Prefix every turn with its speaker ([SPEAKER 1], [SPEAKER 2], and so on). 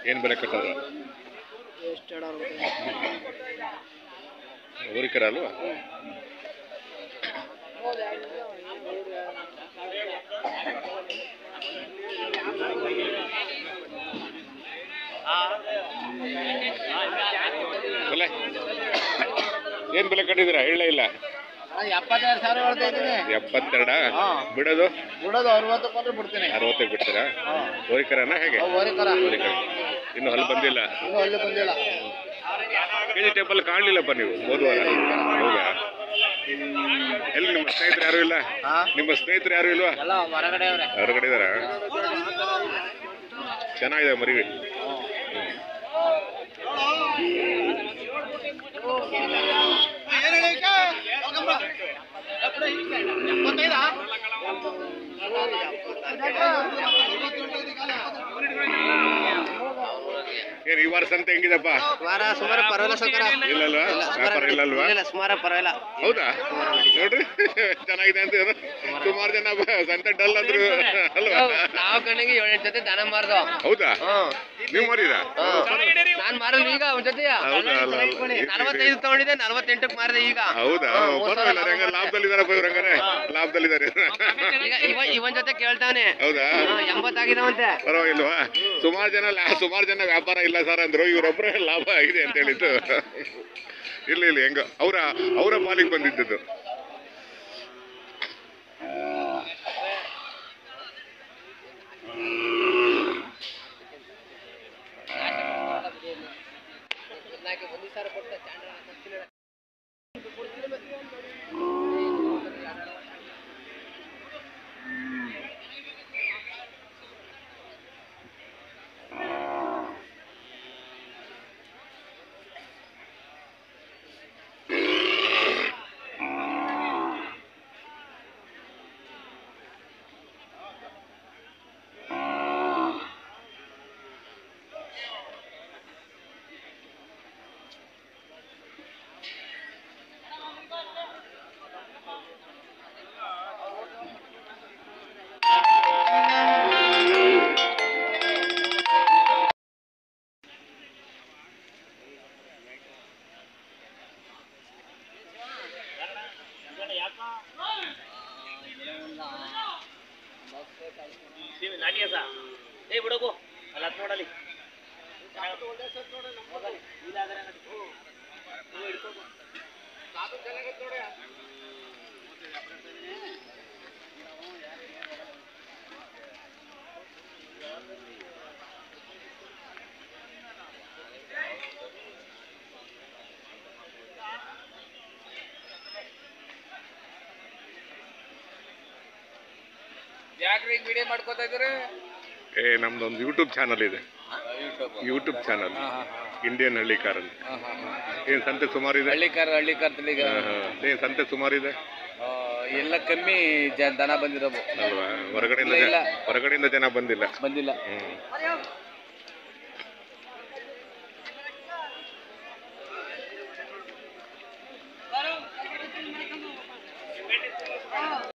[SPEAKER 1] ಏನು ಬೆಲೆ ಕಟ್ಟೋದು? ಊರಿಕರ ಅಲ್ವಾ? ಬೆಲೆ ಏನು ಬೆಲೆ ಕಟ್ಟಿದ್ದೀರಾ? ಹೇಳಲೇ ಇಲ್ಲ. 72 ಬಿಡೋದು
[SPEAKER 2] 60 ಬಿಡ್ತೀನಿ.
[SPEAKER 1] 60 ಬಿಡ್ತೀರಾ? ಊರಿಕರನ ಹೇಗೆ? ಇನ್ನು ಅಲ್ಲಿ ಬಂದಿಲ್ಲ. ಕೆಜಿ ಟೇಬಲ್ ಕಾಣಲಿಲ್ಲಪ್ಪ ನೀವು ಹೋದ ವಾರ. ಹೌದಾ? ಎಲ್ಲಿ ನಿಮ್ಮ ಸ್ನೇಹಿತರು ಯಾರು ಇಲ್ಲ? ನಿಮ್ಮ ಸ್ನೇಹಿತರು ಯಾರು ಇಲ್ವಾ? ಹೊರಗಡೆ ಇದಾರ? ಚೆನ್ನಾಗಿದೆ ಮರಿ. ಏನು ಈ ವಾರ ಸಂತೆ ಹೆಂಗಿದಪ್ಪ?
[SPEAKER 2] ವಾರ ಸುಮಾರು ಪರವಾಗಿಲ್ಲ ಸೌಕರ.
[SPEAKER 1] ಇಲ್ಲಲ್ವಾ? ವ್ಯಾಪಾರ ಇಲ್ಲಲ್ವಾ?
[SPEAKER 2] ಸುಮಾರು ಪರವಾಗಿಲ್ಲ.
[SPEAKER 1] ಹೌದಾ? ನೋಡ್ರಿ ಚೆನ್ನಾಗಿದೆ ಅಂತ. ಸುಮಾರು ಜನ ಸಂತೆ ಡಲ್ ಅಂದ್ರು ಅಲ್ವಾ?
[SPEAKER 2] ನಾವು ಕಣ್ಣಿಗೆ 7-8 ಜೊತೆ ದನ ಮಾರ್ದು.
[SPEAKER 1] ಹೌದಾ? ನೀವು ಮಾರಿದ?
[SPEAKER 2] ನಾನ್ ಮಾರಲ್ ಈಗ ಒಂದ್ ಜೊತೆ 45 ತಗೊಂಡಿದ್ದೆ, 48ಕ್ಕೆ ಮಾರಿದೆ ಈಗ.
[SPEAKER 1] ಹೌದಾ? ಪರವಾಗಿಲ್ಲ. ಹೆಂಗ ಲಾಭದಲ್ಲಿದಾರಪ್ಪ ಇವ್ರು? ಹಂಗಾರೆ ಲಾಭದಲ್ಲಿದ್ದಾರೆ.
[SPEAKER 2] ಈಗ ಇವನ್ ಜೊತೆ ಕೇಳ್ತಾನೆ.
[SPEAKER 1] ಹೌದಾ?
[SPEAKER 2] 80 ಆಗಿದಾವಂತೆ.
[SPEAKER 1] ಪರವಾಗಿಲ್ವಾ? ಸುಮಾರು ಜನ ವ್ಯಾಪಾರ ಇಲ್ಲ ಸರ್ ಅಂದ್ರು, ಇವರೊಬ್ಬರೇ ಲಾಭ ಆಗಿದೆ ಅಂತ ಹೇಳಿದ್ದು. ಇಲ್ಲ ಹೆಂಗ ಅವರ ಪಾಲಿಗೆ ಬಂದಿದ್ದದು.
[SPEAKER 2] ಬಿಡೋಕು ಅಲ್ಲ ನೋಡಲಿ. ಯಾಕ್ರಿ ವಿಡಿಯೋ ಮಾಡ್ಕೋತಾ ಇದ್ದೀರಿ?
[SPEAKER 1] ನಮ್ದೊಂದು ಯೂಟ್ಯೂಬ್ ಚಾನಲ್ ಇದೆ. YouTube channel Indian Hallikar. ಏನ್ ಸಂತೆ ಸುಮಾರು ಇದೆ?
[SPEAKER 2] ಹಳ್ಳಿಕಾರ
[SPEAKER 1] ಏನ್ ಸಂತೆ ಸುಮಾರು ಇದೆ?
[SPEAKER 2] ಎಲ್ಲ ಕಮ್ಮಿ ದನ ಬಂದಿರೋದು
[SPEAKER 1] ಅಲ್ವಾ? ಹೊರಗಡೆಯಿಂದ ಜನ ಬಂದಿಲ್ಲ.
[SPEAKER 2] ಹ್ಮ್